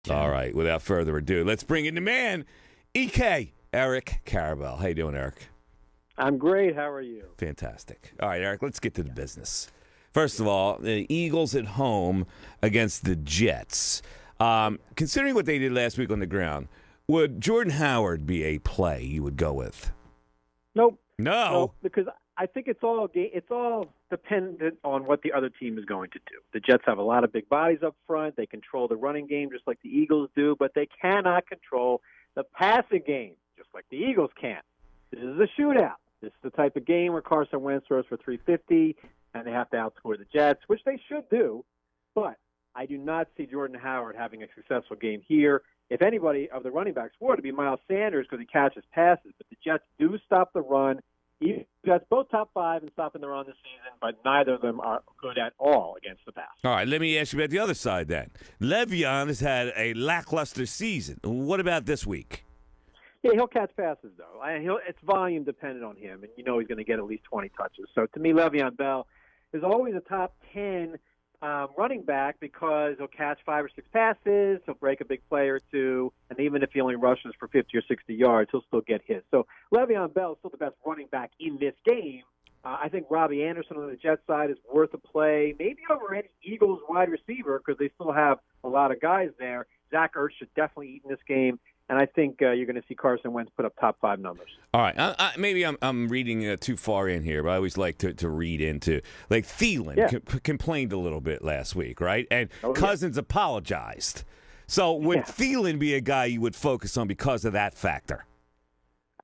All right, without further ado, let's bring in the man, EK, Eric Karabell. How you doing, Eric? I'm great. How are you? Fantastic. All right, Eric, let's get to the business. First of all, the Eagles at home against the Jets. Considering what they did last week on the ground, would Jordan Howard be a play you would go with? Nope. No, because I think it's all dependent on what the other team is going to do. The Jets have a lot of big bodies up front. They control the running game just like the Eagles do, but they cannot control the passing game just like the Eagles can. This is a shootout. This is the type of game where Carson Wentz throws for 350, and they have to outscore the Jets, which they should do. But I do not see Jordan Howard having a successful game here. If anybody of the running backs were to be Miles Sanders because he catches passes, but the Jets do stop the run. The Jets both top 5 in stopping the run this season, but neither of them are good at all against the pass. All right, let me ask you about the other side then. Le'Veon has had a lackluster season. What about this week? Yeah, he'll catch passes, though. It's volume dependent on him, and you know he's going to get at least 20 touches. So to me, Le'Veon Bell is always a top 10 running back because he'll catch 5 or 6 passes, he'll break a big play or two, and even if he only rushes for 50 or 60 yards, he'll still get his. So Le'Veon Bell is still the best running back in this game. I think Robbie Anderson on the Jets side is worth a play, maybe over any Eagles wide receiver because they still have a lot of guys there. Zach Ertz should definitely eat in this game. And I think you're going to see Carson Wentz put up top 5 numbers. All right. Maybe I'm reading too far in here, but I always like to read into. Like Thielen complained a little bit last week, right? And Cousins apologized. So would Thielen be a guy you would focus on because of that factor?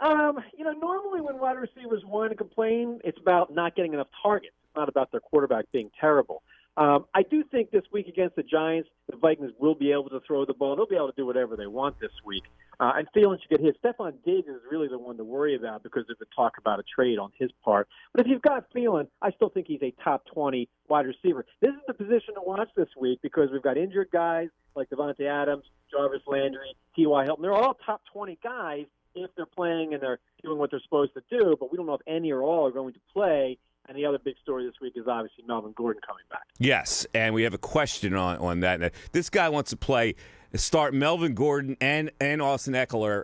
Normally when wide receivers whine and complain, it's about not getting enough targets. It's not about their quarterback being terrible. I do think this week against the Giants, the Vikings will be able to throw the ball. They'll be able to do whatever they want this week. And Thielen should get hit. Stephon Diggs is really the one to worry about because of the talk about a trade on his part. But if you've got Thielen, I still think he's a top 20 wide receiver. This is the position to watch this week because we've got injured guys like Devontae Adams, Jarvis Landry, T.Y. Hilton. They're all top 20 guys if they're playing and they're doing what they're supposed to do, but we don't know if any or all are going to play. And the other big story this week is obviously Melvin Gordon coming back. Yes, and we have a question on that. This guy wants to start Melvin Gordon and Austin Eckler.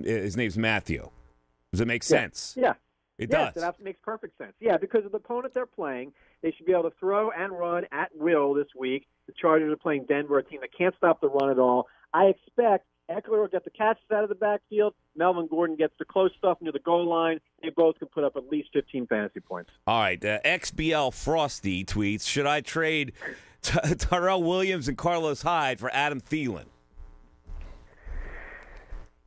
His name's Matthew. Does it make sense? Yeah. It does. That makes perfect sense. Yeah, because of the opponent they're playing, they should be able to throw and run at will this week. The Chargers are playing Denver, a team that can't stop the run at all. I expect Eckler will get the catches out of the backfield. Melvin Gordon gets the close stuff near the goal line. They both can put up at least 15 fantasy points. All right. XBL Frosty tweets, should I trade Tyrell Williams and Carlos Hyde for Adam Thielen?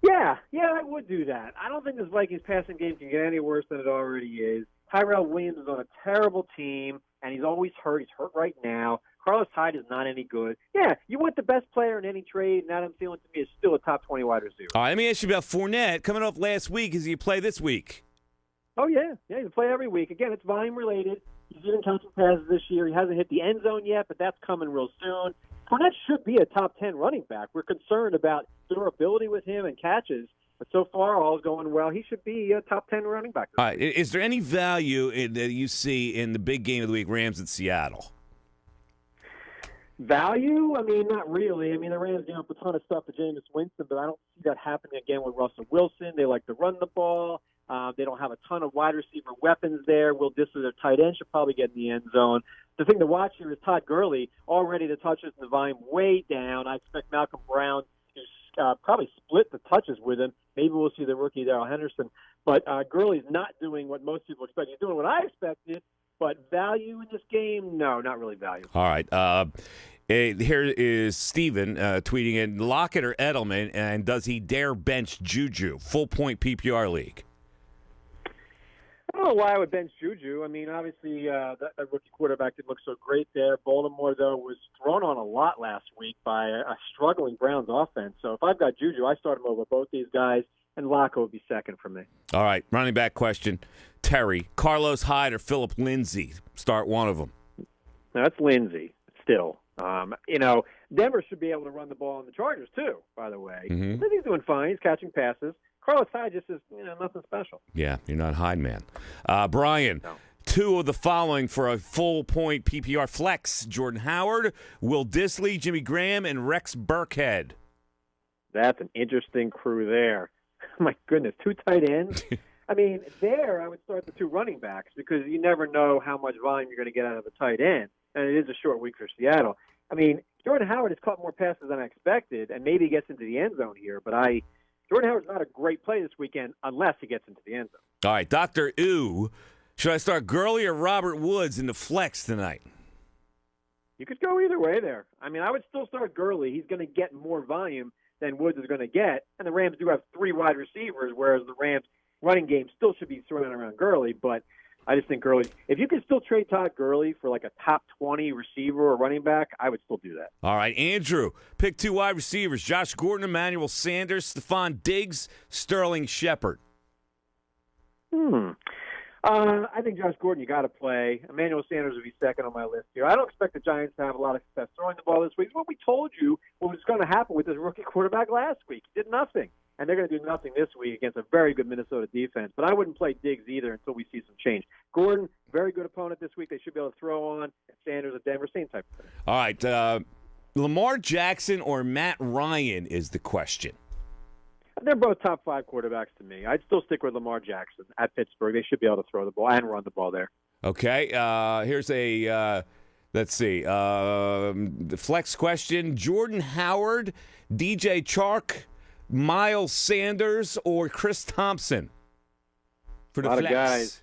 Yeah, I would do that. I don't think this Vikings passing game can get any worse than it already is. Tyrell Williams is on a terrible team, and he's always hurt. He's hurt right now. Carlos Hyde is not any good. Yeah, you want the best player in any trade, and Adam Thielen to me is still a top 20 wide receiver. All right, let me ask you about Fournette. Coming off last week, is he play this week? Oh, yeah, he'll play every week. Again, it's volume-related. He's even catching passes this year. He hasn't hit the end zone yet, but that's coming real soon. Fournette should be a top 10 running back. We're concerned about durability with him and catches. But so far, all's going well. He should be a top 10 running back. All right, is there any value that you see in the big game of the week, Rams at Seattle? Value? I mean, not really. I mean, the Rams gave up a ton of stuff to Jameis Winston, but I don't see that happening again with Russell Wilson. They like to run the ball. They don't have a ton of wide receiver weapons there. Will Disley, their tight end, should probably get in the end zone. The thing to watch here is Todd Gurley. Already the touches and the volume way down. I expect Malcolm Brown to probably split the touches with him. Maybe we'll see the rookie Darrell Henderson. But Gurley's not doing what most people expect. He's doing what I expected. But value in this game, no, not really value. All right. Here is Steven tweeting in, Lockett or Edelman, and does he dare bench Juju? Full point PPR league. I don't know why I would bench Juju. I mean, obviously, that rookie quarterback didn't look so great there. Baltimore, though, was thrown on a lot last week by a struggling Browns offense. So if I've got Juju, I start him over both these guys, and Locke would be second for me. All right, running back question. Terry, Carlos Hyde or Philip Lindsay? Start one of them. No, that's Lindsay still. Denver should be able to run the ball on the Chargers, too, by the way. Mm-hmm. Lindsay's doing fine. He's catching passes. Carlos Hyde just is, nothing special. Yeah, you're not Hyde, man. Brian, no. Two of the following for a full-point PPR flex. Jordan Howard, Will Disley, Jimmy Graham, and Rex Burkhead. That's an interesting crew there. My goodness, 2 tight ends. I mean, there I would start the 2 running backs because you never know how much volume you're going to get out of a tight end, and it is a short week for Seattle. I mean, Jordan Howard has caught more passes than I expected, and maybe he gets into the end zone here, but Jordan Howard's not a great play this weekend unless he gets into the end zone. All right, Dr. Ooh, should I start Gurley or Robert Woods in the flex tonight? You could go either way there. I mean, I would still start Gurley. He's going to get more volume than Woods is going to get, and the Rams do have 3 wide receivers, whereas the Rams' running game still should be surrounded around Gurley, but I just think Gurley, if you can still trade Todd Gurley for like a top 20 receiver or running back, I would still do that. All right, Andrew, pick 2 wide receivers, Josh Gordon, Emmanuel Sanders, Stephon Diggs, Sterling Shepard. I think Josh Gordon, you got to play. Emmanuel Sanders would be second on my list here. I don't expect the Giants to have a lot of success throwing the ball this week. It's what we told you what was going to happen with this rookie quarterback last week. He did nothing. And they're going to do nothing this week against a very good Minnesota defense. But I wouldn't play Diggs either until we see some change. Gordon, very good opponent this week. They should be able to throw on. Sanders at Denver, same type of thing. All right, Lamar Jackson or Matt Ryan is the question. They're both top 5 quarterbacks to me. I'd still stick with Lamar Jackson at Pittsburgh. They should be able to throw the ball and run the ball there. Okay, here's a, let's see, the flex question. Jordan Howard, DJ Chark, Miles Sanders, or Chris Thompson for the flex? A lot flex? Of guys.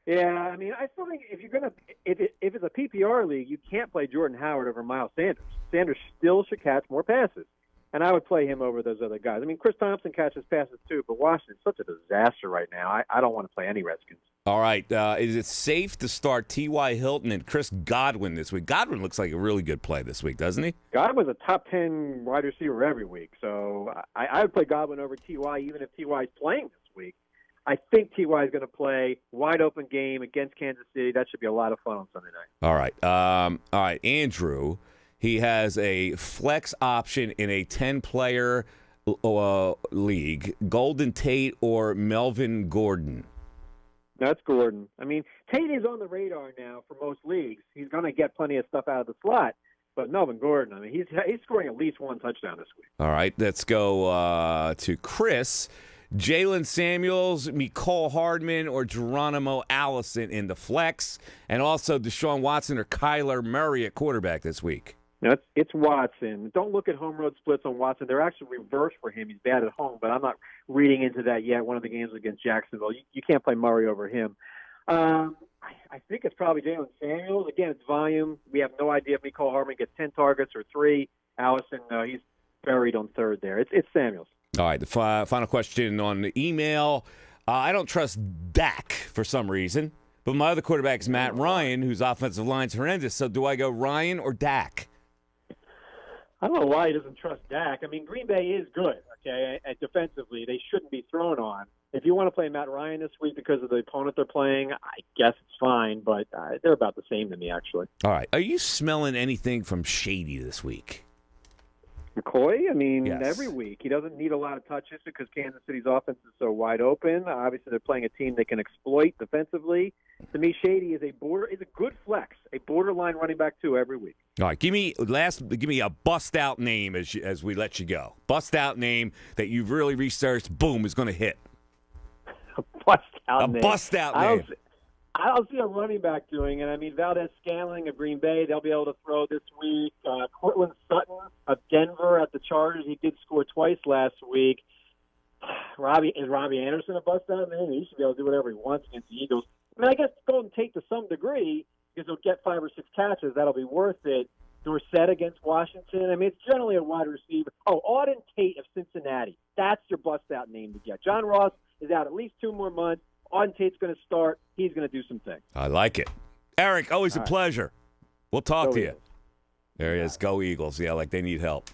Yeah, I mean, I still think if you're going to if it's a PPR league, you can't play Jordan Howard over Miles Sanders. Sanders still should catch more passes. And I would play him over those other guys. I mean, Chris Thompson catches passes too, but Washington's such a disaster right now. I don't want to play any Redskins. All right. Is it safe to start T.Y. Hilton and Chris Godwin this week? Godwin looks like a really good play this week, doesn't he? Godwin's a top 10 wide receiver every week. So I would play Godwin over T.Y. even if T.Y. is playing this week. I think T.Y. is going to play wide open game against Kansas City. That should be a lot of fun on Sunday night. All right. Andrew. He has a flex option in a 10-player league. Golden Tate or Melvin Gordon? That's Gordon. I mean, Tate is on the radar now for most leagues. He's going to get plenty of stuff out of the slot. But Melvin Gordon, I mean, he's scoring at least 1 touchdown this week. All right, let's go to Chris. Jalen Samuels, Mecole Hardman, or Geronimo Allison in the flex. And also Deshaun Watson or Kyler Murray at quarterback this week. No, it's Watson. Don't look at home road splits on Watson. They're actually reversed for him. He's bad at home, but I'm not reading into that yet. One of the games against Jacksonville, you can't play Murray over him. I think it's probably Jalen Samuels. Again, it's volume. We have no idea if Mecole Hardman gets 10 targets or 3. Allison, he's buried on third there. It's Samuels. All right, the final question on the email. I don't trust Dak for some reason, but my other quarterback is Matt Ryan, whose offensive line's horrendous. So do I go Ryan or Dak? I don't know why he doesn't trust Dak. I mean, Green Bay is good, okay, and defensively. They shouldn't be thrown on. If you want to play Matt Ryan this week because of the opponent they're playing, I guess it's fine, but they're about the same to me, actually. All right. Are you smelling anything from Shady this week? McCoy, I mean, yes. Every week. He doesn't need a lot of touches because Kansas City's offense is so wide open. Obviously, they're playing a team they can exploit defensively. To me, Shady is a good flex, a borderline running back too every week. All right, give me a bust out name as we let you go. Bust out name that you've really researched. Boom, is going to hit. A bust out name. Bust out name. I don't see a running back doing it. I mean, Valdez-Scantling of Green Bay, they'll be able to throw this week. Cortland Sutton of Denver at the Chargers, he did score twice last week. Is Robbie Anderson a bust-out name? He should be able to do whatever he wants against the Eagles. I mean, I guess Golden Tate to some degree, because he'll get 5 or 6 catches. That'll be worth it. Dorsett against Washington. I mean, it's generally a wide receiver. Oh, Auden Tate of Cincinnati. That's your bust-out name to get. John Ross is out at least 2 more months. Auden Tate's going to start. He's going to do some things. I like it. Eric, always a pleasure. We'll talk to you. Eagles. There he is. Go Eagles. Yeah, like they need help.